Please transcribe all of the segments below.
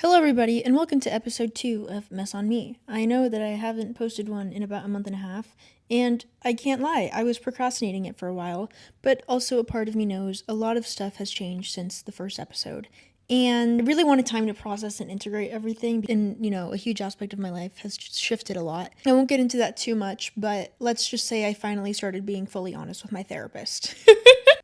Hello, everybody, and welcome to episode 2 of Mess on Me. I know that I haven't posted one in about a month and a half, and I can't lie, I was procrastinating it for a while, but also a part of me knows a lot of stuff has changed since the first episode. And I really wanted time to process and integrate everything, and a huge aspect of my life has just shifted a lot. I won't get into that too much, but let's just say I finally started being fully honest with my therapist.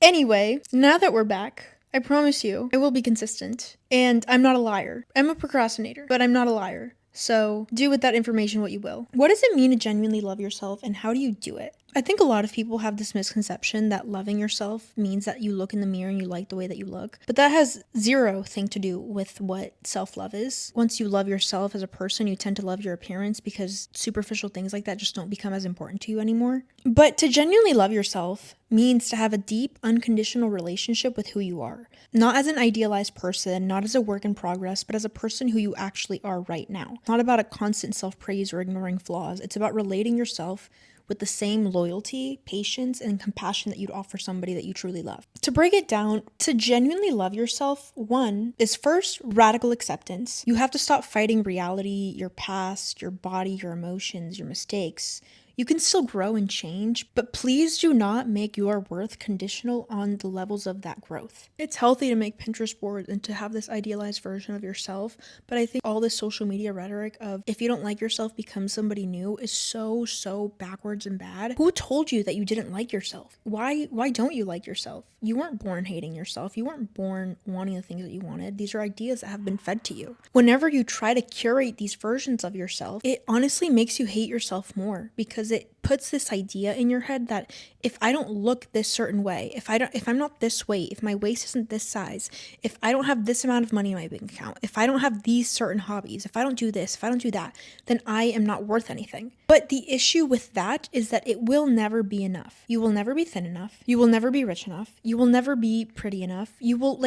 Anyway, now that we're back, I promise you, I will be consistent. And I'm not a liar. I'm a procrastinator, but I'm not a liar. So do with that information what you will. What does it mean to genuinely love yourself, and how do you do it? I think a lot of people have this misconception that loving yourself means that you look in the mirror and you like the way that you look. But that has zero thing to do with what self-love is. Once you love yourself as a person, you tend to love your appearance because superficial things like that just don't become as important to you anymore. But to genuinely love yourself means to have a deep, unconditional relationship with who you are. Not as an idealized person, not as a work in progress, but as a person who you actually are right now. Not about a constant self-praise or ignoring flaws. It's about relating yourself with the same loyalty, patience, and compassion that you'd offer somebody that you truly love. To break it down, to genuinely love yourself, one is first radical acceptance. You have to stop fighting reality, your past, your body, your emotions, your mistakes. You can still grow and change, but please do not make your worth conditional on the levels of that growth. It's healthy to make Pinterest boards and to have this idealized version of yourself, but I think all this social media rhetoric of if you don't like yourself, become somebody new is so backwards and bad. Who told you that you didn't like yourself? Why don't you like yourself? You weren't born hating yourself. You weren't born wanting the things that you wanted. These are ideas that have been fed to you. Whenever you try to curate these versions of yourself, it honestly makes you hate yourself more because it puts this idea in your head that if I don't look this certain way, if I'm not this weight, if my waist isn't this size, if I don't have this amount of money in my bank account, if I don't have these certain hobbies, if I don't do this, if I don't do that, then I am not worth anything. But the issue with that is that it will never be enough. You will never be thin enough. You will never be rich enough. You will never be pretty enough. You will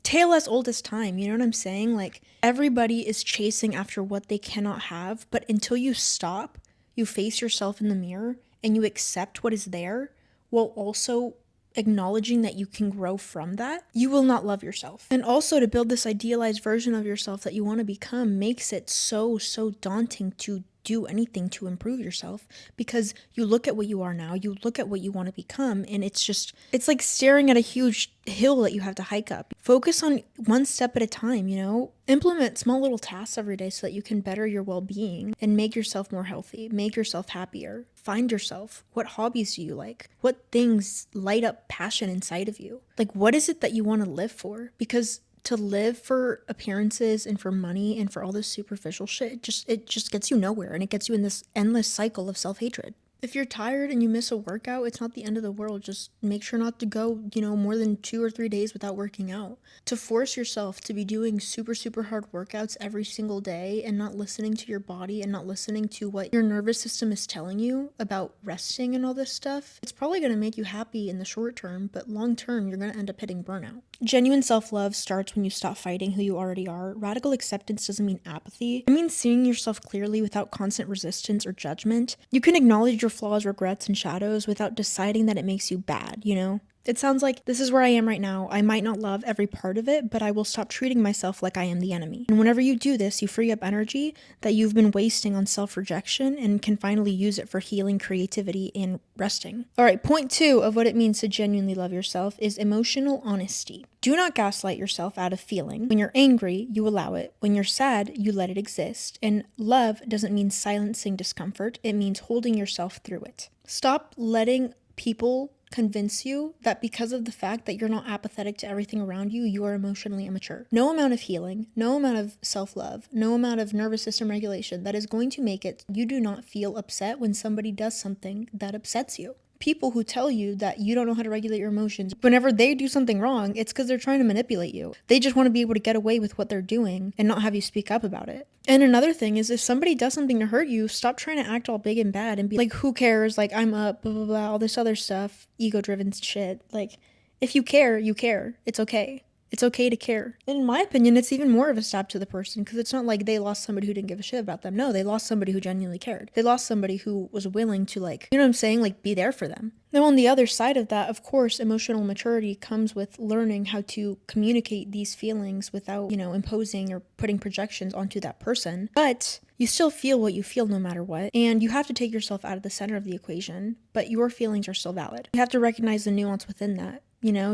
tale as old as time, you know what I'm saying? Everybody is chasing after what they cannot have, but until you stop, you face yourself in the mirror and you accept what is there while also acknowledging that you can grow from that, you will not love yourself. And also to build this idealized version of yourself that you want to become makes it so daunting to do anything to improve yourself because you look at what you are now, you look at what you want to become, and it's like staring at a huge hill that you have to hike up. Focus on one step at a time, Implement small little tasks every day so that you can better your well-being and make yourself more healthy, make yourself happier. Find yourself. What hobbies do you like? What things light up passion inside of you? What is it that you want to live for? Because to live for appearances and for money and for all this superficial shit, it just gets you nowhere, and it gets you in this endless cycle of self-hatred. If you're tired and you miss a workout, it's not the end of the world. Just make sure not to go, more than 2 or 3 days without working out. To force yourself to be doing super hard workouts every single day and not listening to your body and not listening to what your nervous system is telling you about resting and all this stuff, it's probably going to make you happy in the short term, but long term, you're going to end up hitting burnout. Genuine self-love starts when you stop fighting who you already are. Radical acceptance doesn't mean apathy. It means seeing yourself clearly without constant resistance or judgment. You can acknowledge your flaws, regrets, and shadows without deciding that it makes you bad, It sounds like this is where I am right now. I might not love every part of it, but I will stop treating myself like I am the enemy. And whenever you do this, you free up energy that you've been wasting on self-rejection and can finally use it for healing, creativity, and resting. All right, point 2 of what it means to genuinely love yourself is emotional honesty. Do not gaslight yourself out of feeling. When you're angry, you allow it. When you're sad, you let it exist. And love doesn't mean silencing discomfort. It means holding yourself through it. Stop letting people convince you that because of the fact that you're not apathetic to everything around you, you are emotionally immature. No amount of healing, no amount of self-love, no amount of nervous system regulation that is going to make it you do not feel upset when somebody does something that upsets you. People who tell you that you don't know how to regulate your emotions, whenever they do something wrong, it's because they're trying to manipulate you. They just want to be able to get away with what they're doing and not have you speak up about it. And another thing is, if somebody does something to hurt you, stop trying to act all big and bad and be like, who cares? I'm up, blah, blah, blah, all this other stuff, ego-driven shit. If you care, you care. It's okay. It's okay to care. And in my opinion, it's even more of a stab to the person because it's not like they lost somebody who didn't give a shit about them. No, they lost somebody who genuinely cared. They lost somebody who was willing to, like, you know what I'm saying? Like, be there for them. Now, on the other side of that, of course, emotional maturity comes with learning how to communicate these feelings without, imposing or putting projections onto that person. But you still feel what you feel no matter what, and you have to take yourself out of the center of the equation, but your feelings are still valid. You have to recognize the nuance within that.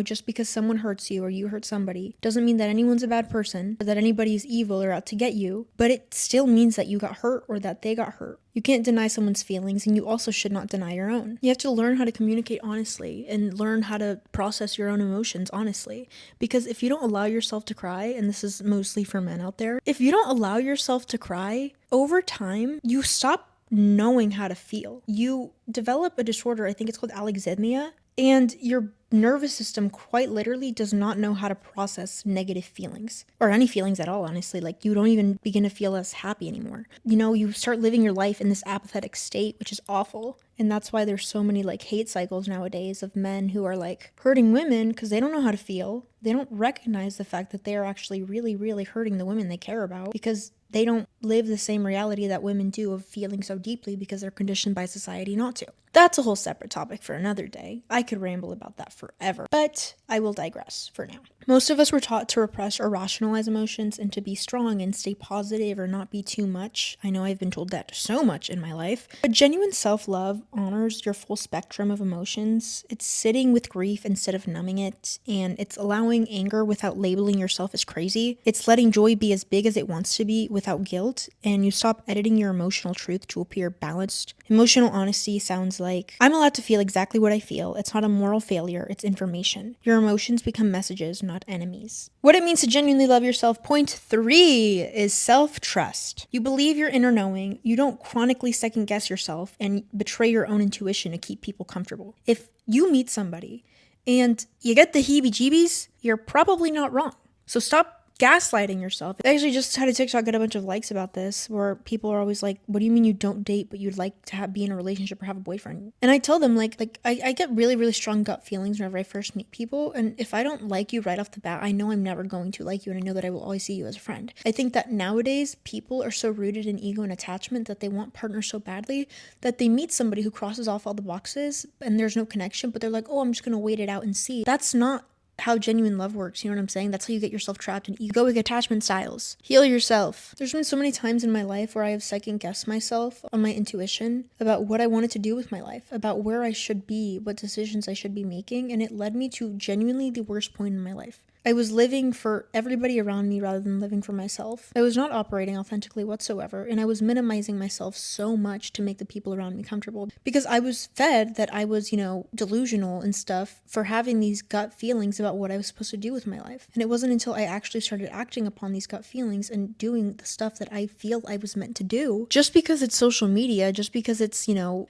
Just because someone hurts you or you hurt somebody doesn't mean that anyone's a bad person or that anybody's evil or out to get you, but it still means that you got hurt or that they got hurt. You can't deny someone's feelings, and you also should not deny your own. You have to learn how to communicate honestly and learn how to process your own emotions honestly. Because if you don't allow yourself to cry, and this is mostly for men out there, if you don't allow yourself to cry, over time, you stop knowing how to feel. You develop a disorder, I think it's called alexithymia, and your nervous system quite literally does not know how to process negative feelings or any feelings at all, honestly. Like, you don't even begin to feel as happy anymore. You start living your life in this apathetic state, which is awful. And that's why there's so many like hate cycles nowadays of men who are like hurting women because they don't know how to feel. They don't recognize the fact that they are actually really, really hurting the women they care about because they don't live the same reality that women do of feeling so deeply because they're conditioned by society not to. That's a whole separate topic for another day. I could ramble about that forever, but I will digress for now. Most of us were taught to repress or rationalize emotions and to be strong and stay positive or not be too much. I know I've been told that so much in my life, but genuine self-love honors your full spectrum of emotions. It's sitting with grief instead of numbing it, and it's allowing anger without labeling yourself as crazy. It's letting joy be as big as it wants to be without guilt, and you stop editing your emotional truth to appear balanced. Emotional honesty sounds like, I'm allowed to feel exactly what I feel. It's not a moral failure, it's information. Your emotions become messages, not enemies. What it means to genuinely love yourself. Point 3 is self-trust. You believe your inner knowing. You don't chronically second guess yourself and betray your own intuition to keep people comfortable. If you meet somebody and you get the heebie-jeebies, you're probably not wrong. So stop gaslighting yourself. I actually just had a TikTok get a bunch of likes about this where people are always like, what do you mean you don't date but you'd like to be in a relationship or have a boyfriend? And I tell them like I get really, really strong gut feelings whenever I first meet people, and if I don't like you right off the bat, I know I'm never going to like you, and I know that I will always see you as a friend. I think that nowadays people are so rooted in ego and attachment that they want partners so badly that they meet somebody who crosses off all the boxes and there's no connection, but they're like, oh, I'm just gonna wait it out and see. That's not how genuine love works, you know what I'm saying? That's how you get yourself trapped in egoic attachment styles. Heal yourself. There's been so many times in my life where I have second guessed myself on my intuition about what I wanted to do with my life, about where I should be, what decisions I should be making, and it led me to genuinely the worst point in my life. I was living for everybody around me rather than living for myself. I was not operating authentically whatsoever, and I was minimizing myself so much to make the people around me comfortable because I was fed that I was, delusional and stuff for having these gut feelings about what I was supposed to do with my life. And it wasn't until I actually started acting upon these gut feelings and doing the stuff that I feel I was meant to do. Just because it's social media, just because it's,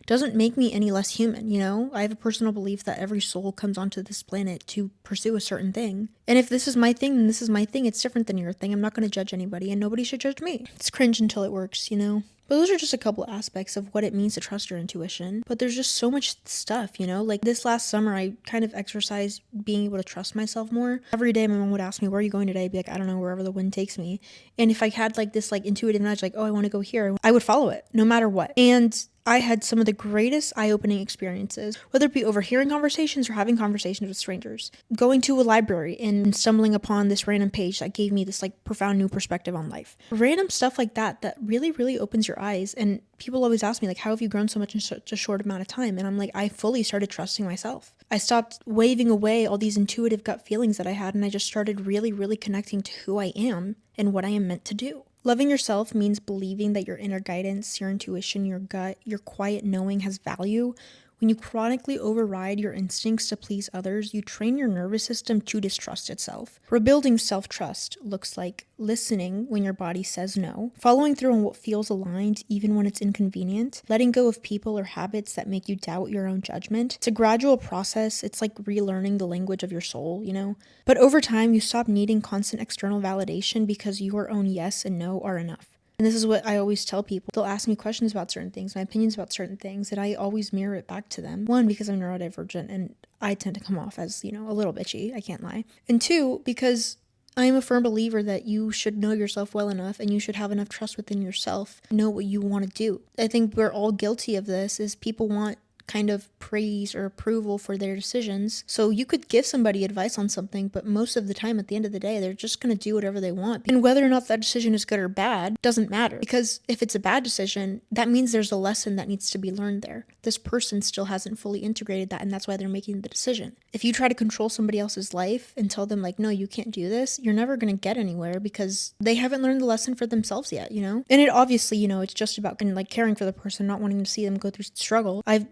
doesn't make me any less human, I have a personal belief that every soul comes onto this planet to pursue a certain thing. And if this is my thing, then this is my thing. It's different than your thing. I'm not going to judge anybody, and nobody should judge me. It's cringe until it works, But those are just a couple aspects of what it means to trust your intuition. But there's just so much stuff, Like this last summer, I kind of exercised being able to trust myself more. Every day, my mom would ask me, where are you going today? I'd be like, I don't know, wherever the wind takes me. And if I had this intuitive nudge, oh, I want to go here, I would follow it no matter what. And I had some of the greatest eye-opening experiences, whether it be overhearing conversations or having conversations with strangers. Going to a library and stumbling upon this random page that gave me this profound new perspective on life. Random stuff like that really, really opens your eyes. And people always ask me, how have you grown so much in such a short amount of time? And I'm like, I fully started trusting myself. I stopped waving away all these intuitive gut feelings that I had, and I just started really, really connecting to who I am and what I am meant to do. Loving yourself means believing that your inner guidance, your intuition, your gut, your quiet knowing has value. When you chronically override your instincts to please others, you train your nervous system to distrust itself. Rebuilding self-trust looks like listening when your body says no, following through on what feels aligned even when it's inconvenient, letting go of people or habits that make you doubt your own judgment. It's a gradual process. It's like relearning the language of your soul, But over time, you stop needing constant external validation because your own yes and no are enough. And this is what I always tell people. They'll ask me questions about certain things, my opinions about certain things, and I always mirror it back to them. One, because I'm neurodivergent and I tend to come off as, a little bitchy, I can't lie. And two, because I am a firm believer that you should know yourself well enough and you should have enough trust within yourself, know what you want to do. I think we're all guilty of this, is people want kind of praise or approval for their decisions. So you could give somebody advice on something, but most of the time at the end of the day, they're just going to do whatever they want. And whether or not that decision is good or bad doesn't matter, because if it's a bad decision, that means there's a lesson that needs to be learned there. This person still hasn't fully integrated that, and that's why they're making the decision. If you try to control somebody else's life and tell them like, no, you can't do this, you're never going to get anywhere because they haven't learned the lesson for themselves yet, And it obviously, it's just about like caring for the person, not wanting to see them go through struggle. I've,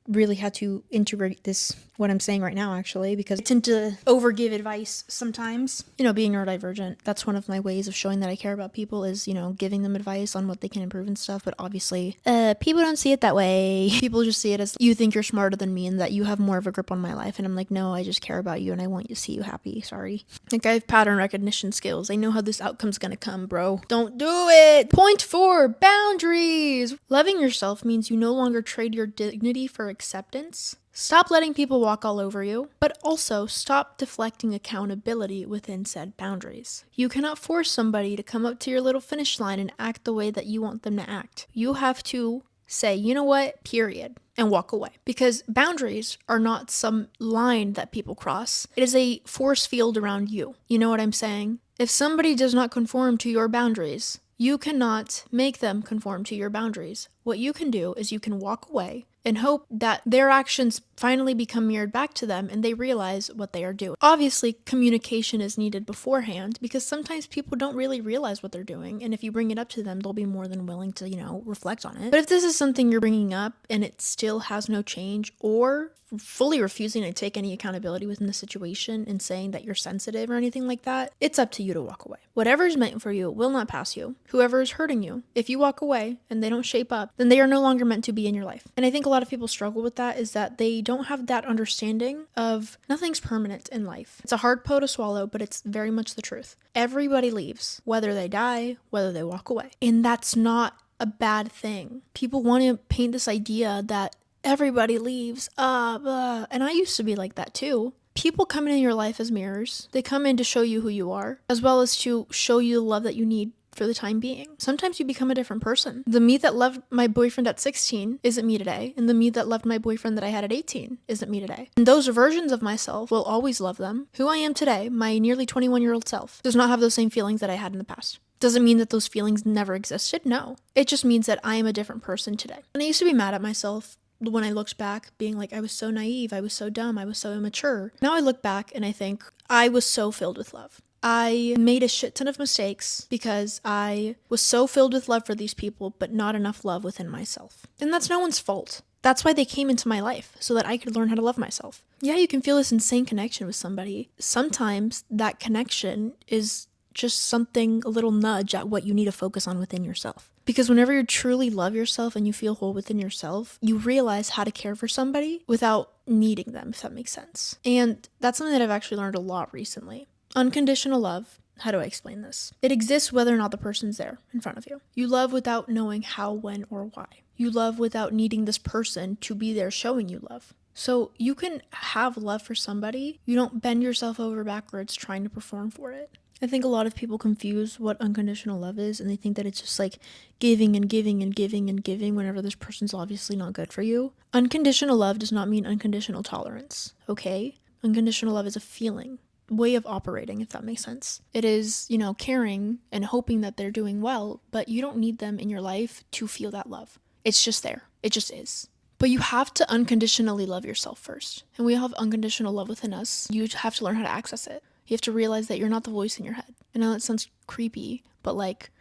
really had to integrate this, what I'm saying right now, actually, because I tend to overgive advice sometimes. Being neurodivergent, that's one of my ways of showing that I care about people is, giving them advice on what they can improve and stuff. But obviously, people don't see it that way. People just see it as you think you're smarter than me and that you have more of a grip on my life. And I'm like, no, I just care about you and I want you to see you happy. Sorry. Like, I have pattern recognition skills. I know how this outcome's gonna come, bro. Don't do it. Point 4, boundaries. Loving yourself means you no longer trade your dignity for acceptance. Stop letting people walk all over you, but also stop deflecting accountability within said boundaries. You cannot force somebody to come up to your little finish line and act the way that you want them to act. You have to say, you know what, period, and walk away. Because boundaries are not some line that people cross. It is a force field around you. You know what I'm saying? If somebody does not conform to your boundaries, you cannot make them conform to your boundaries. What you can do is you can walk away and hope that their actions finally become mirrored back to them and they realize what they are doing. Obviously, communication is needed beforehand because sometimes people don't really realize what they're doing, and if you bring it up to them, they'll be more than willing to, reflect on it. But if this is something you're bringing up and it still has no change, or fully refusing to take any accountability within the situation and saying that you're sensitive or anything like that, it's up to you to walk away. Whatever is meant for you will not pass you. Whoever is hurting you, if you walk away and they don't shape up, then they are no longer meant to be in your life. And I think a lot of people struggle with that, is that they don't have that understanding of nothing's permanent in life. It's a hard pill to swallow, but it's very much the truth. Everybody leaves, whether they die, whether they walk away. And that's not a bad thing. People want to paint this idea that everybody leaves, blah. And I used to be like that too. People come in your life as mirrors. They come in to show you who you are, as well as to show you the love that you need for the time being. Sometimes you become a different person. The me that loved my boyfriend at 16 isn't me today, and the me that loved my boyfriend that I had at 18 isn't me today. And those versions of myself will always love them. Who I am today, my nearly 21-year-old self, does not have those same feelings that I had in the past. Doesn't mean that those feelings never existed, no. It just means that I am a different person today. And I used to be mad at myself when I looked back, being like, I was so naive, I was so dumb, I was so immature. Now I look back and I think I was so filled with love. I made a shit ton of mistakes because I was so filled with love for these people, but not enough love within myself. And that's no one's fault. That's why they came into my life, so that I could learn how to love myself. Yeah, you can feel this insane connection with somebody. Sometimes that connection is just something, a little nudge at what you need to focus on within yourself. Because whenever you truly love yourself and you feel whole within yourself, you realize how to care for somebody without needing them, if that makes sense. And that's something that I've actually learned a lot recently. Unconditional love. How do I explain this? It exists whether or not the person's there in front of you. You love without knowing how, when, or why. You love without needing this person to be there showing you love. So you can have love for somebody. You don't bend yourself over backwards trying to perform for it. I think a lot of people confuse what unconditional love is, and they think that it's just like giving and giving and giving and giving whenever this person's obviously not good for you. Unconditional love does not mean unconditional tolerance, okay? Unconditional love is a feeling, way of operating, if that makes sense. It is, caring and hoping that they're doing well, but you don't need them in your life to feel that love. It's just there. It just is. But you have to unconditionally love yourself first. And we all have unconditional love within us. You have to learn how to access it. You have to realize that you're not the voice in your head. I know that sounds creepy, but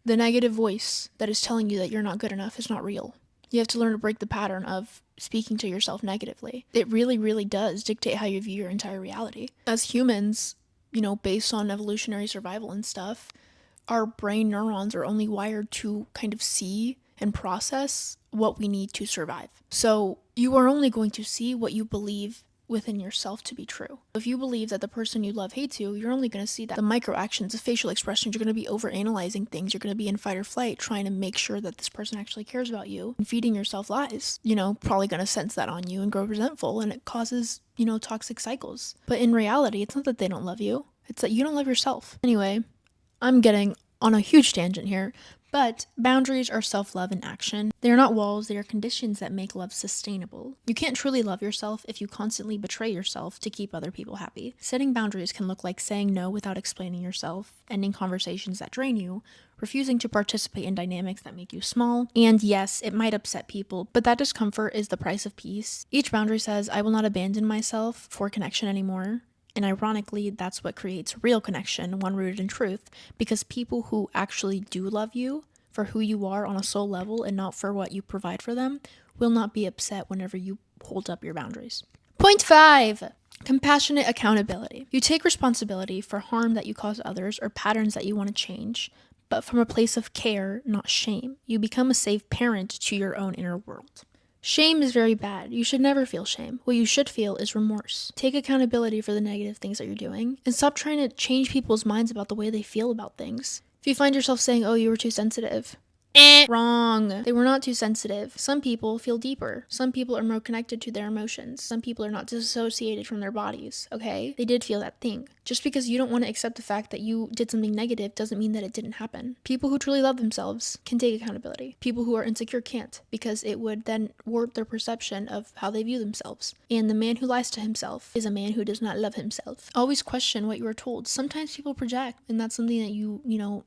the negative voice that is telling you that you're not good enough is not real. You have to learn to break the pattern of speaking to yourself negatively. It really, really does dictate how you view your entire reality. As humans, based on evolutionary survival and stuff, our brain neurons are only wired to kind of see and process what we need to survive. So you are only going to see what you believe within yourself to be true. If you believe that the person you love hates you, you're only going to see that the micro actions, the facial expressions. You're going to be overanalyzing things. You're going to be in fight or flight trying to make sure that this person actually cares about you and feeding yourself lies. Probably going to sense that on you and grow resentful, and it causes, toxic cycles. But in reality, it's not that they don't love you. It's that you don't love yourself. Anyway, I'm getting on a huge tangent here, but boundaries are self-love in action. They are not walls, they are conditions that make love sustainable. You can't truly love yourself if you constantly betray yourself to keep other people happy. Setting boundaries can look like saying no without explaining yourself, ending conversations that drain you, refusing to participate in dynamics that make you small. And yes, it might upset people, but that discomfort is the price of peace. Each boundary says, I will not abandon myself for connection anymore. And ironically, that's what creates real connection, one rooted in truth, because people who actually do love you for who you are on a soul level and not for what you provide for them will not be upset whenever you hold up your boundaries. Point 5. Compassionate accountability. You take responsibility for harm that you cause others or patterns that you want to change, but from a place of care, not shame. You become a safe parent to your own inner world. Shame is very bad. You should never feel shame. What you should feel is remorse. Take accountability for the negative things that you're doing and stop trying to change people's minds about the way they feel about things. If you find yourself saying, oh, you were too sensitive, wrong. They were not too sensitive. Some people feel deeper. Some people are more connected to their emotions. Some people are not disassociated from their bodies, okay? They did feel that thing. Just because you don't want to accept the fact that you did something negative doesn't mean that it didn't happen. People who truly love themselves can take accountability. People who are insecure can't, because it would then warp their perception of how they view themselves. And the man who lies to himself is a man who does not love himself. Always question what you are told. Sometimes people project, and that's something that you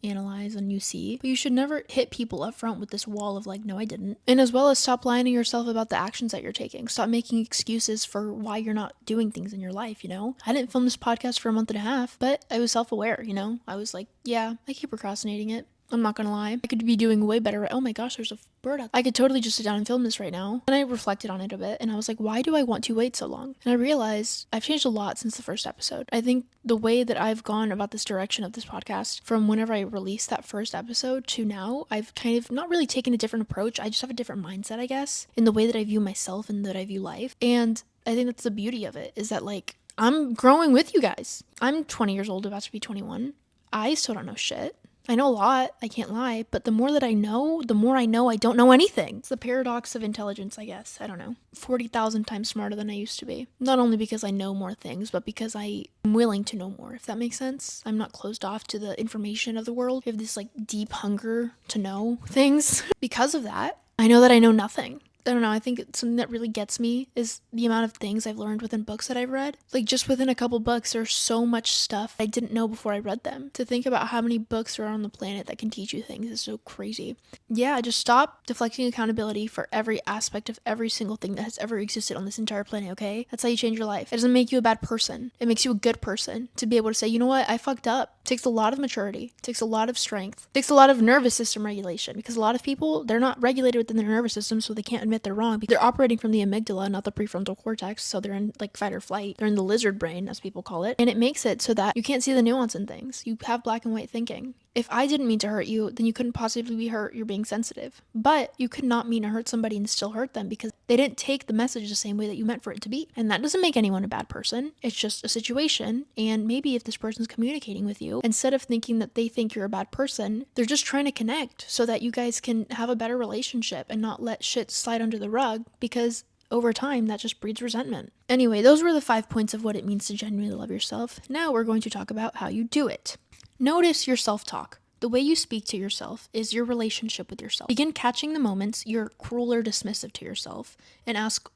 analyze and you see. But you should never hit people up front with this wall of like, no, I didn't. And as well as stop lying to yourself about the actions that you're taking. Stop making excuses for why you're not doing things in your life, I didn't film this podcast for a month and a half, but I was self-aware, I was like, yeah, I keep procrastinating it. I'm not gonna lie. I could be doing way better. Oh my gosh, there's a bird out there. I could totally just sit down and film this right now. And I reflected on it a bit and I was like, why do I want to wait so long? And I realized I've changed a lot since the first episode. I think the way that I've gone about this direction of this podcast from whenever I released that first episode to now, I've kind of not really taken a different approach. I just have a different mindset, I guess, in the way that I view myself and that I view life. And I think that's the beauty of it, is that like, I'm growing with you guys. I'm 20 years old, about to be 21. I still don't know shit. I know a lot, I can't lie, but the more that I know, the more I know I don't know anything. It's the paradox of intelligence, I guess. I don't know. 40,000 times smarter than I used to be. Not only because I know more things, but because I am willing to know more, if that makes sense. I'm not closed off to the information of the world. I have this like deep hunger to know things. Because of that, I know that I know nothing. I don't know, I think something that really gets me is the amount of things I've learned within books that I've read. Like, just within a couple books, there's so much stuff I didn't know before I read them. To think about how many books are on the planet that can teach you things is so crazy. Yeah, just stop deflecting accountability for every aspect of every single thing that has ever existed on this entire planet, okay? That's how you change your life. It doesn't make you a bad person. It makes you a good person. To be able to say, you know what, I fucked up. It takes a lot of maturity. It takes a lot of strength. It takes a lot of nervous system regulation, because a lot of people, they're not regulated within their nervous system, so they can't admit they're wrong. They're operating from the amygdala, not the prefrontal cortex, so they're in like fight or flight. They're in the lizard brain, as people call it, and it makes it so that you can't see the nuance in things. You have black and white thinking. If I didn't mean to hurt you, then you couldn't possibly be hurt. You're being sensitive. But you could not mean to hurt somebody and still hurt them, because they didn't take the message the same way that you meant for it to be. And that doesn't make anyone a bad person. It's just a situation. And maybe if this person's communicating with you, instead of thinking that they think you're a bad person, they're just trying to connect so that you guys can have a better relationship and not let shit slide under the rug, because over time, that just breeds resentment. Anyway, those were the 5 points of what it means to genuinely love yourself. Now we're going to talk about how you do it. Notice your self-talk. The way you speak to yourself is your relationship with yourself. Begin catching the moments you're cruel or dismissive to yourself and ask,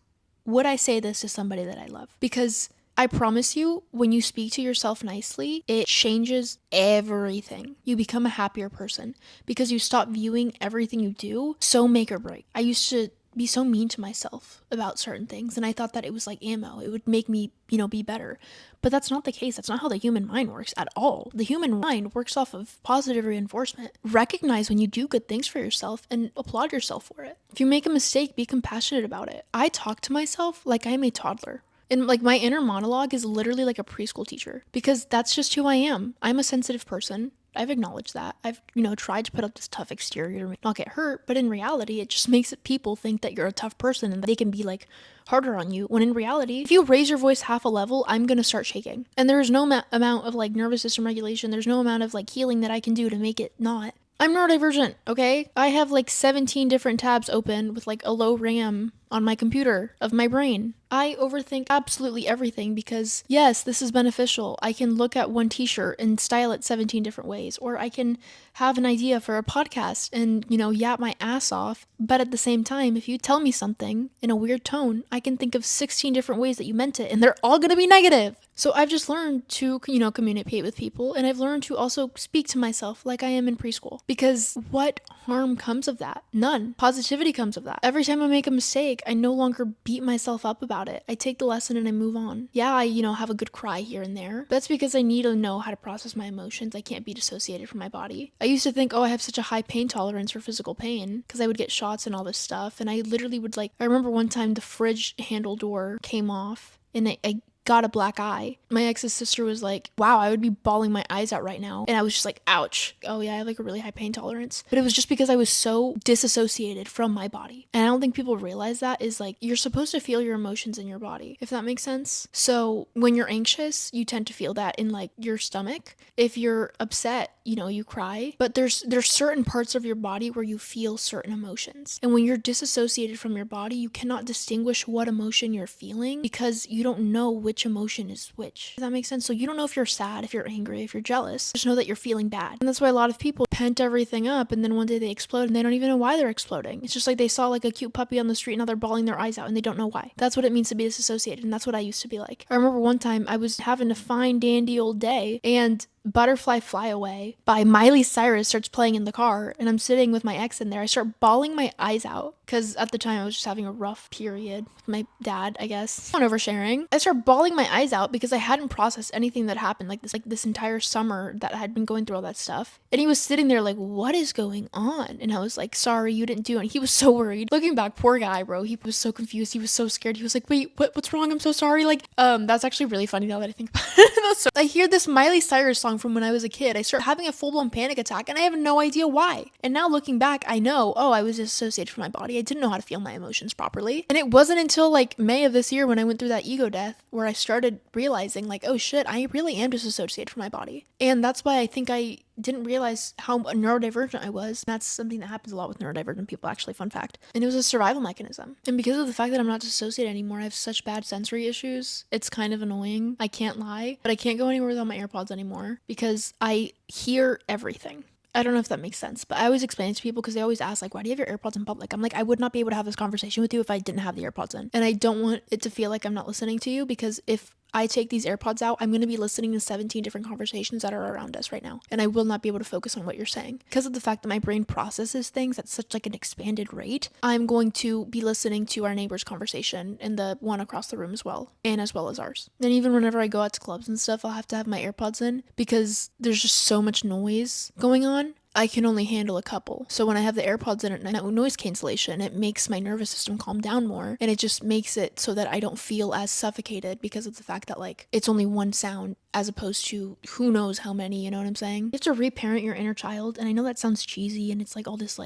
would I say this to somebody that I love? Because I promise you, when you speak to yourself nicely, it changes everything. You become a happier person because you stop viewing everything you do so make or break. I used to be so mean to myself about certain things, and I thought that it was like ammo. It would make me, be better. But that's not the case. That's not how the human mind works at all. The human mind works off of positive reinforcement. Recognize when you do good things for yourself and applaud yourself for it. If you make a mistake, be compassionate about it. I talk to myself like I'm a toddler. And like my inner monologue is literally like a preschool teacher, because that's just who I am. I'm a sensitive person. I've acknowledged that. I've, tried to put up this tough exterior to not get hurt, but in reality, it just makes people think that you're a tough person and that they can be like harder on you, when in reality, if you raise your voice half a level, I'm gonna start shaking. And there's no amount of like nervous system regulation, there's no amount of like healing that I can do to make it not. I'm neurodivergent, okay? I have like 17 different tabs open with like a low RAM on my computer of my brain. I overthink absolutely everything because, yes, this is beneficial. I can look at one t-shirt and style it 17 different ways, or I can have an idea for a podcast and, yap my ass off. But at the same time, if you tell me something in a weird tone, I can think of 16 different ways that you meant it, and they're all gonna be negative. So I've just learned to, communicate with people, and I've learned to also speak to myself like I am in preschool. Because what harm comes of that? None. Positivity comes of that. Every time I make a mistake, I no longer beat myself up about it. I take the lesson and I move on. Yeah, I, have a good cry here and there. But that's because I need to know how to process my emotions. I can't be dissociated from my body. I used to think, oh, I have such a high pain tolerance for physical pain because I would get shots and all this stuff. And I literally would I remember one time the fridge handle door came off and I got a black eye. My ex's sister was like, wow, I would be bawling my eyes out right now. And I was just like, ouch. Oh yeah, I have like a really high pain tolerance. But it was just because I was so disassociated from my body. And I don't think people realize that is like, you're supposed to feel your emotions in your body, if that makes sense. So when you're anxious, you tend to feel that in like your stomach. If you're upset, you cry. But there's certain parts of your body where you feel certain emotions. And when you're disassociated from your body, you cannot distinguish what emotion you're feeling because you don't know which emotion is which. Does that make sense? So you don't know if you're sad, if you're angry, if you're jealous. Just know that you're feeling bad. And that's why a lot of people pent everything up and then one day they explode and they don't even know why they're exploding. It's just like they saw like a cute puppy on the street and now they're bawling their eyes out and they don't know why. That's what it means to be disassociated, and that's what I used to be like. I remember one time I was having a fine dandy old day and Butterfly Fly Away by Miley Cyrus starts playing in the car and I'm sitting with my ex in there. I start bawling my eyes out because at the time I was just having a rough period with my dad, I guess. I'm oversharing. I start bawling my eyes out because I hadn't processed anything that happened like this entire summer that I had been going through all that stuff. And he was sitting there like, what is going on? And I was like, sorry, you didn't do it. And he was so worried. Looking back, poor guy, bro. He was so confused. He was so scared. He was like, wait, what's wrong? I'm so sorry. That's actually really funny now that I think about it. So I hear this Miley Cyrus song from when I was a kid. I start having a full-blown panic attack and I have no idea why. And now looking back, I know, I was disassociated from my body. I didn't know how to feel my emotions properly. And it wasn't until like May of this year when I went through that ego death where I started realizing like, oh shit, I really am disassociated from my body. And that's why I think I didn't realize how neurodivergent I was. That's something that happens a lot with neurodivergent people, actually, fun fact. And it was a survival mechanism. And because of the fact that I'm not dissociated anymore, I have such bad sensory issues. It's kind of annoying. I can't lie, but I can't go anywhere without my AirPods anymore because I hear everything. I don't know if that makes sense, but I always explain it to people because they always ask, like, why do you have your AirPods in public? I'm like, I would not be able to have this conversation with you if I didn't have the AirPods in. And I don't want it to feel like I'm not listening to you because if I take these AirPods out, I'm going to be listening to 17 different conversations that are around us right now. And I will not be able to focus on what you're saying. Because of the fact that my brain processes things at such like an expanded rate, I'm going to be listening to our neighbor's conversation and the one across the room as well as ours. And even whenever I go out to clubs and stuff, I'll have to have my AirPods in because there's just so much noise going on. I can only handle a couple. So when I have the AirPods in and noise cancellation, it makes my nervous system calm down more. And it just makes it so that I don't feel as suffocated because of the fact that like it's only one sound as opposed to who knows how many, you know what I'm saying? You have to reparent your inner child. And I know that sounds cheesy and it's like all this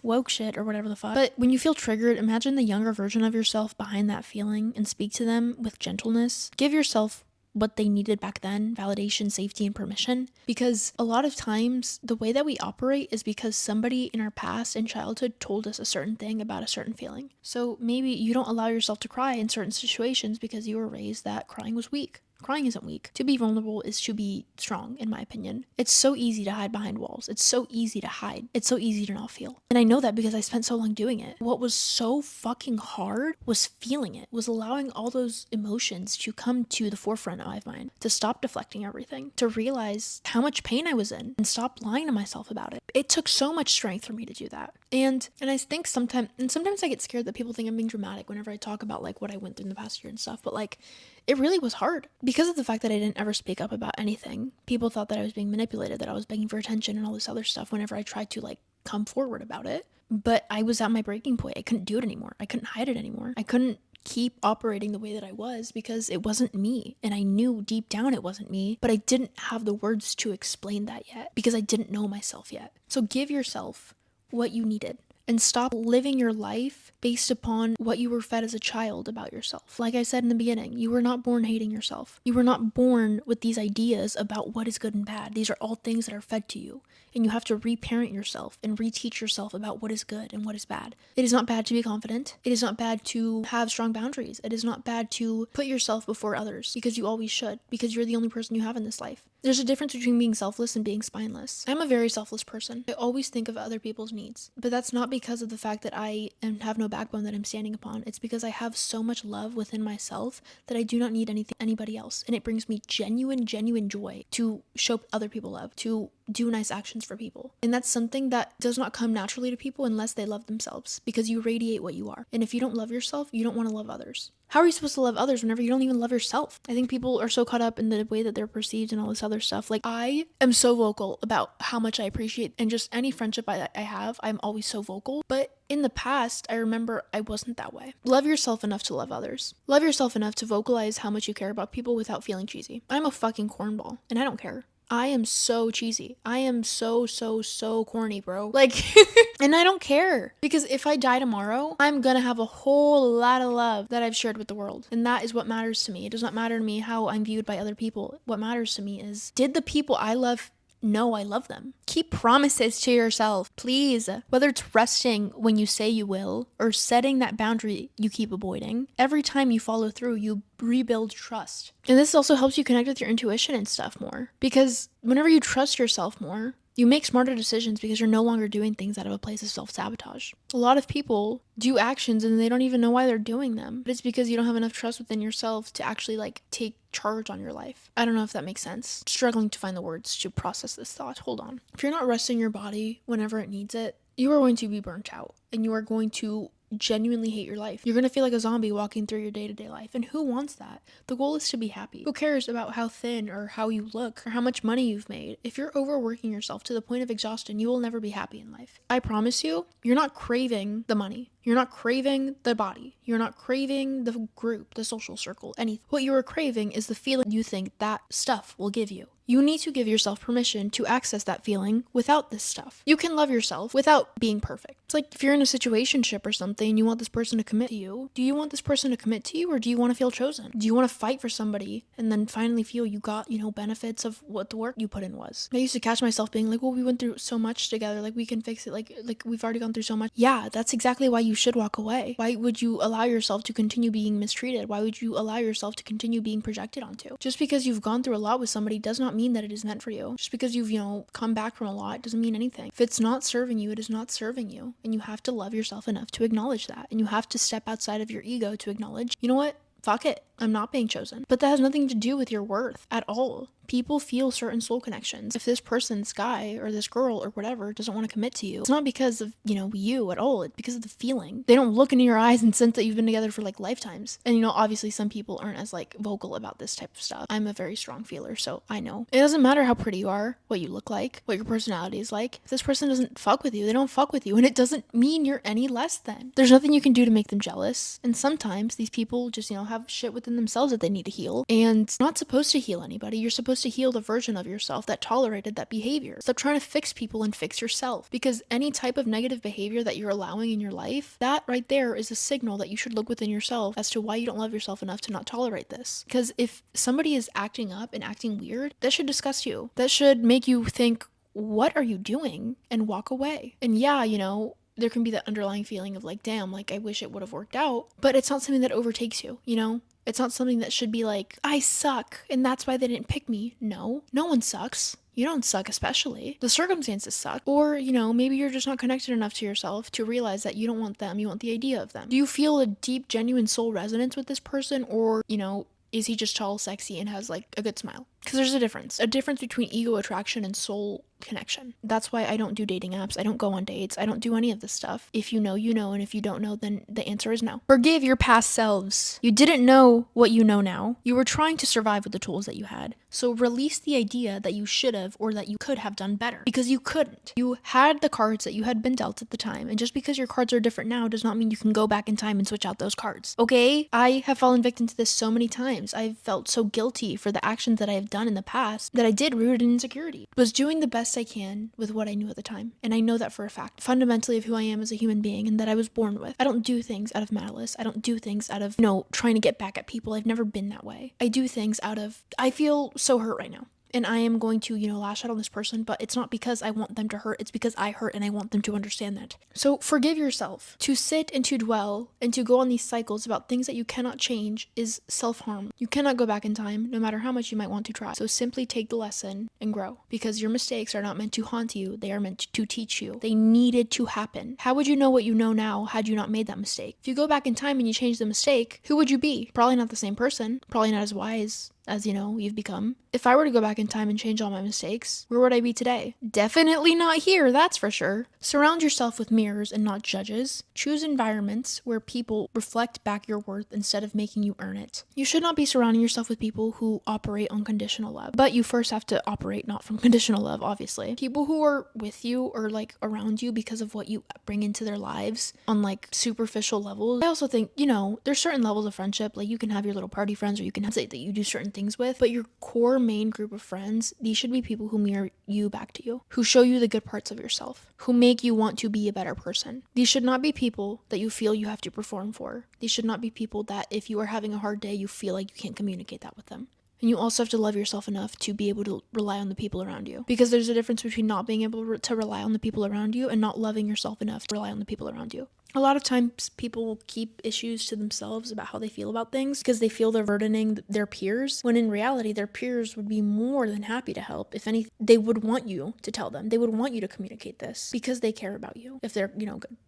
woke shit or whatever the fuck. But when you feel triggered, imagine the younger version of yourself behind that feeling and speak to them with gentleness. Give yourself what they needed back then, validation, safety, and permission. Because a lot of times the way that we operate is because somebody in our past in childhood told us a certain thing about a certain feeling. So maybe you don't allow yourself to cry in certain situations because you were raised that crying was weak. Crying isn't weak. To be vulnerable is to be strong, in my opinion. It's so easy to hide behind walls. It's so easy to hide. It's so easy to not feel. And I know that because I spent so long doing it. What was so fucking hard was feeling it, was allowing all those emotions to come to the forefront of my mind, to stop deflecting everything, to realize how much pain I was in and stop lying to myself about it. It took so much strength for me to do that. And I think sometimes I get scared that people think I'm being dramatic whenever I talk about like what I went through in the past year and stuff, but like it really was hard because of the fact that I didn't ever speak up about anything. People thought that I was being manipulated, that I was begging for attention and all this other stuff whenever I tried to like come forward about it. But I was at my breaking point. I couldn't do it anymore. I couldn't hide it anymore. I couldn't keep operating the way that I was because it wasn't me. And I knew deep down it wasn't me, but I didn't have the words to explain that yet because I didn't know myself yet. So give yourself what you needed and stop living your life based upon what you were fed as a child about yourself. Like I said in the beginning, you were not born hating yourself. You were not born with these ideas about what is good and bad. These are all things that are fed to you. And you have to reparent yourself and reteach yourself about what is good and what is bad. It is not bad to be confident. It is not bad to have strong boundaries. It is not bad to put yourself before others because you always should, because you're the only person you have in this life. There's a difference between being selfless and being spineless. I'm a very selfless person. I always think of other people's needs, but that's not because of the fact that I have no backbone that I'm standing upon. It's because I have so much love within myself that I do not need anybody else. And it brings me genuine joy to show other people love, to do nice actions for people. And that's something that does not come naturally to people unless they love themselves, because you radiate what you are. And if you don't love yourself, you don't want to love others. How are you supposed to love others whenever you don't even love yourself? I think people are so caught up in the way that they're perceived and all this other stuff. Like, I am so vocal about how much I appreciate, and just any friendship I have, I'm always so vocal. But in the past, I remember I wasn't that way. Love yourself enough to love others. Love yourself enough to vocalize how much you care about people without feeling cheesy. I'm a fucking cornball, and I don't care. I am so cheesy. I am so corny, bro. Like, and I don't care. Because if I die tomorrow, I'm gonna have a whole lot of love that I've shared with the world. And that is what matters to me. It does not matter to me how I'm viewed by other people. What matters to me is, did the people I love know I love them? Keep promises to yourself, please. Whether it's resting when you say you will, or setting that boundary you keep avoiding, every time you follow through, you rebuild trust. And this also helps you connect with your intuition and stuff more. Because whenever you trust yourself more, you make smarter decisions because you're no longer doing things out of a place of self-sabotage. A lot of people do actions and they don't even know why they're doing them. But it's because you don't have enough trust within yourself to actually take charge on your life. I don't know if that makes sense. Struggling to find the words to process this thought. Hold on. If you're not resting your body whenever it needs it, you are going to be burnt out and you are going to genuinely hate your life. You're going to feel like a zombie walking through your day-to-day life. And who wants that? The goal is to be happy. Who cares about how thin or how you look or how much money you've made? If you're overworking yourself to the point of exhaustion, you will never be happy in life. I promise you, you're not craving the money. You're not craving the body. You're not craving the group, the social circle, anything. What you are craving is the feeling you think that stuff will give you. You need to give yourself permission to access that feeling without this stuff. You can love yourself without being perfect. It's like if you're in a situationship or something and you want this person to commit to you, do you want this person to commit to you or do you want to feel chosen? Do you want to fight for somebody and then finally feel you got, benefits of what the work you put in was? I used to catch myself being like, well, we went through so much together, like we can fix it, like we've already gone through so much. Yeah, that's exactly why you should walk away. Why would you allow yourself to continue being mistreated? Why would you allow yourself to continue being projected onto? Just because you've gone through a lot with somebody does not mean that it is meant for you. Just because you've, come back from a lot doesn't mean anything. If it's not serving you, it is not serving you. And you have to love yourself enough to acknowledge that. And you have to step outside of your ego to acknowledge, you know what? Fuck it. I'm not being chosen. But that has nothing to do with your worth at all. People feel certain soul connections. If this person, this guy or this girl or whatever doesn't want to commit to you, it's not because of, you at all. It's because of the feeling. They don't look into your eyes and sense that you've been together for lifetimes. And obviously some people aren't as vocal about this type of stuff. I'm a very strong feeler, so I know. It doesn't matter how pretty you are, what you look like, what your personality is like. If this person doesn't fuck with you, they don't fuck with you. And it doesn't mean you're any less than. There's nothing you can do to make them jealous. And sometimes these people just, have shit within themselves that they need to heal. And you're not supposed to heal anybody. You're supposed to heal the version of yourself that tolerated that behavior. Stop trying to fix people and fix yourself. Because any type of negative behavior that you're allowing in your life, that right there is a signal that you should look within yourself as to why you don't love yourself enough to not tolerate this. Because if somebody is acting up and acting weird, that should disgust you. That should make you think, what are you doing? And walk away. And yeah, there can be that underlying feeling of damn, I wish it would have worked out. But it's not something that overtakes you, It's not something that should be I suck, and that's why they didn't pick me. No one sucks. You don't suck especially. The circumstances suck. Or, maybe you're just not connected enough to yourself to realize that you don't want them, you want the idea of them. Do you feel a deep, genuine soul resonance with this person? Or, is he just tall, sexy, and has a good smile? Because there's a difference between ego attraction and soul connection. That's why I don't do dating apps. I don't go on dates. I don't do any of this stuff. If you know, you know, and if you don't know, then the answer is no. Forgive your past selves. You didn't know what you know now. You were trying to survive with the tools that you had. So release the idea that you should have or that you could have done better, because you couldn't. You had the cards that you had been dealt at the time, and just because your cards are different now does not mean you can go back in time and switch out those cards. Okay? I have fallen victim to this so many times. I've felt so guilty for the actions that I have done in the past that I did rooted in insecurity. Was doing the best I can with what I knew at the time, and I know that for a fact, fundamentally of who I am as a human being and that I was born with. I don't do things out of malice. I don't do things out of, trying to get back at people. I've never been that way. I do things out of, I feel so hurt right now, and I am going to, lash out on this person, but it's not because I want them to hurt. It's because I hurt and I want them to understand that. So forgive yourself. To sit and to dwell and to go on these cycles about things that you cannot change is self-harm. You cannot go back in time, no matter how much you might want to try. So simply take the lesson and grow, because your mistakes are not meant to haunt you. They are meant to teach you. They needed to happen. How would you know what you know now had you not made that mistake? If you go back in time and you change the mistake, who would you be? Probably not the same person. Probably not as wise as you've become. If I were to go back in time and change all my mistakes, where would I be today? Definitely not here, that's for sure. Surround yourself with mirrors and not judges. Choose environments where people reflect back your worth instead of making you earn it. You should not be surrounding yourself with people who operate on conditional love, but you first have to operate not from conditional love, obviously. People who are with you or around you because of what you bring into their lives on superficial levels. I also think, there's certain levels of friendship. You can have your little party friends, or you can say that you do certain things with, but your core main group of friends, these should be people who mirror you back to you, who show you the good parts of yourself, who make you want to be a better person. These should not be people that you feel you have to perform for. These should not be people that if you are having a hard day, you feel like you can't communicate that with them. And you also have to love yourself enough to be able to rely on the people around you, because there's a difference between not being able to rely on the people around you and not loving yourself enough to rely on the people around you. A lot of times people will keep issues to themselves about how they feel about things because they feel they're burdening their peers, when in reality their peers would be more than happy to help. If anything, they would want you to tell them. They would want you to communicate this because they care about you, if they're,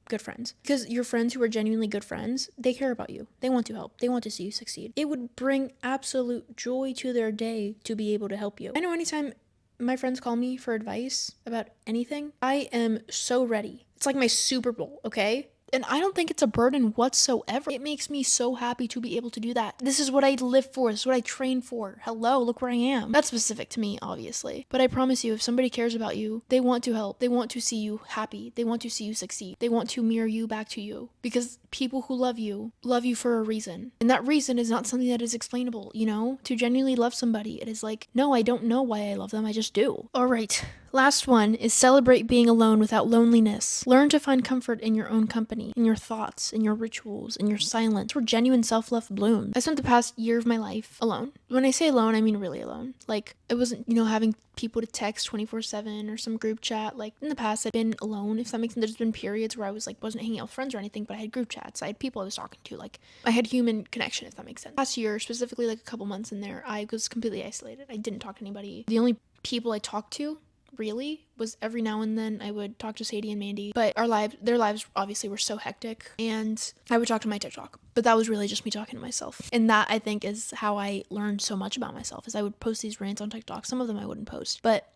good friends. Because your friends who are genuinely good friends, they care about you. They want to help. They want to see you succeed. It would bring absolute joy to their day to be able to help you. I know anytime my friends call me for advice about anything, I am so ready. It's like my Super Bowl, okay? And I don't think it's a burden whatsoever. It makes me so happy to be able to do that. This is what I live for. This is what I train for. Hello, look where I am. That's specific to me, obviously. But I promise you, if somebody cares about you, they want to help. They want to see you happy. They want to see you succeed. They want to mirror you back to you. Because people who love you for a reason. And that reason is not something that is explainable, To genuinely love somebody, it is no, I don't know why I love them. I just do. All right. Last one is celebrate being alone without loneliness. Learn to find comfort in your own company, in your thoughts, in your rituals, in your silence, where genuine self-love blooms. I spent the past year of my life alone. When I say alone, I mean really alone. It wasn't, having people to text 24/7 or some group chat. In the past, I'd been alone, if that makes sense. There's been periods where I was wasn't hanging out with friends or anything, but I had group chats. I had people I was talking to. I had human connection, if that makes sense. Last year, specifically a couple months in there, I was completely isolated. I didn't talk to anybody. The only people I talked to really was every now and then I would talk to Sadie and Mandy, but their lives obviously were so hectic, and I would talk to my TikTok, but that was really just me talking to myself. And that, I think, is how I learned so much about myself, is I would post these rants on TikTok. Some of them I wouldn't post, but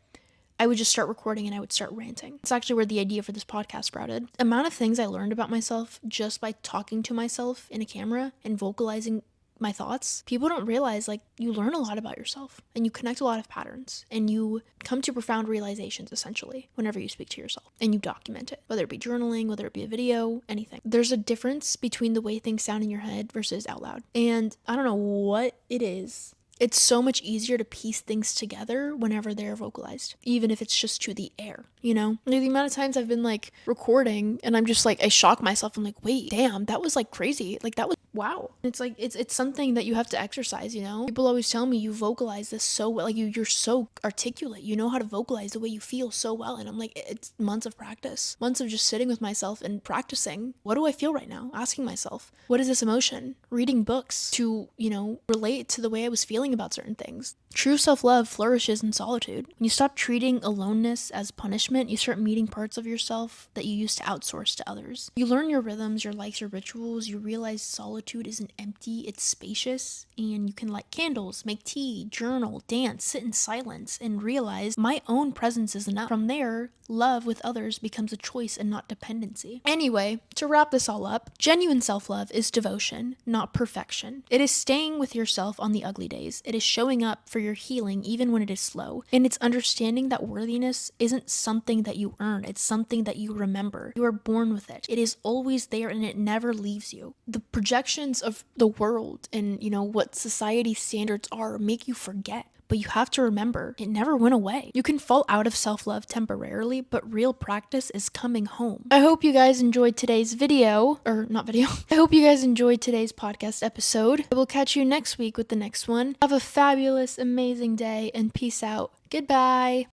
I would just start recording and I would start ranting. It's actually where the idea for this podcast sprouted. The amount of things I learned about myself just by talking to myself in a camera and vocalizing my thoughts. People don't realize you learn a lot about yourself, and you connect a lot of patterns, and you come to profound realizations essentially whenever you speak to yourself and you document it, whether it be journaling, whether it be a video, anything. There's a difference between the way things sound in your head versus out loud, and I don't know what it is. It's so much easier to piece things together whenever they're vocalized, even if it's just to the air, The amount of times I've been recording and I'm just I shock myself. I'm wait, damn, that was crazy. That was wow. It's it's something that you have to exercise, People always tell me you vocalize this so well. You're so articulate. You know how to vocalize the way you feel so well. And I'm it's months of practice, months of just sitting with myself and practicing. What do I feel right now? Asking myself, what is this emotion? Reading books to, relate to the way I was feeling about certain things. True self-love flourishes in solitude. When you stop treating aloneness as punishment, you start meeting parts of yourself that you used to outsource to others. You learn your rhythms, your likes, your rituals. You realize solitude solitude isn't empty, it's spacious, and you can light candles, make tea, journal, dance, sit in silence, and realize my own presence is enough. From there, love with others becomes a choice and not dependency. Anyway, to wrap this all up, genuine self-love is devotion, not perfection. It is staying with yourself on the ugly days. It is showing up for your healing even when it is slow. And it's understanding that worthiness isn't something that you earn, it's something that you remember. You are born with it. It is always there and it never leaves you. The projections of the world and, what society standards are make you forget. But you have to remember, it never went away. You can fall out of self-love temporarily, but real practice is coming home. I hope you guys enjoyed today's video, or not video. I hope you guys enjoyed today's podcast episode. I will catch you next week with the next one. Have a fabulous, amazing day, and peace out. Goodbye.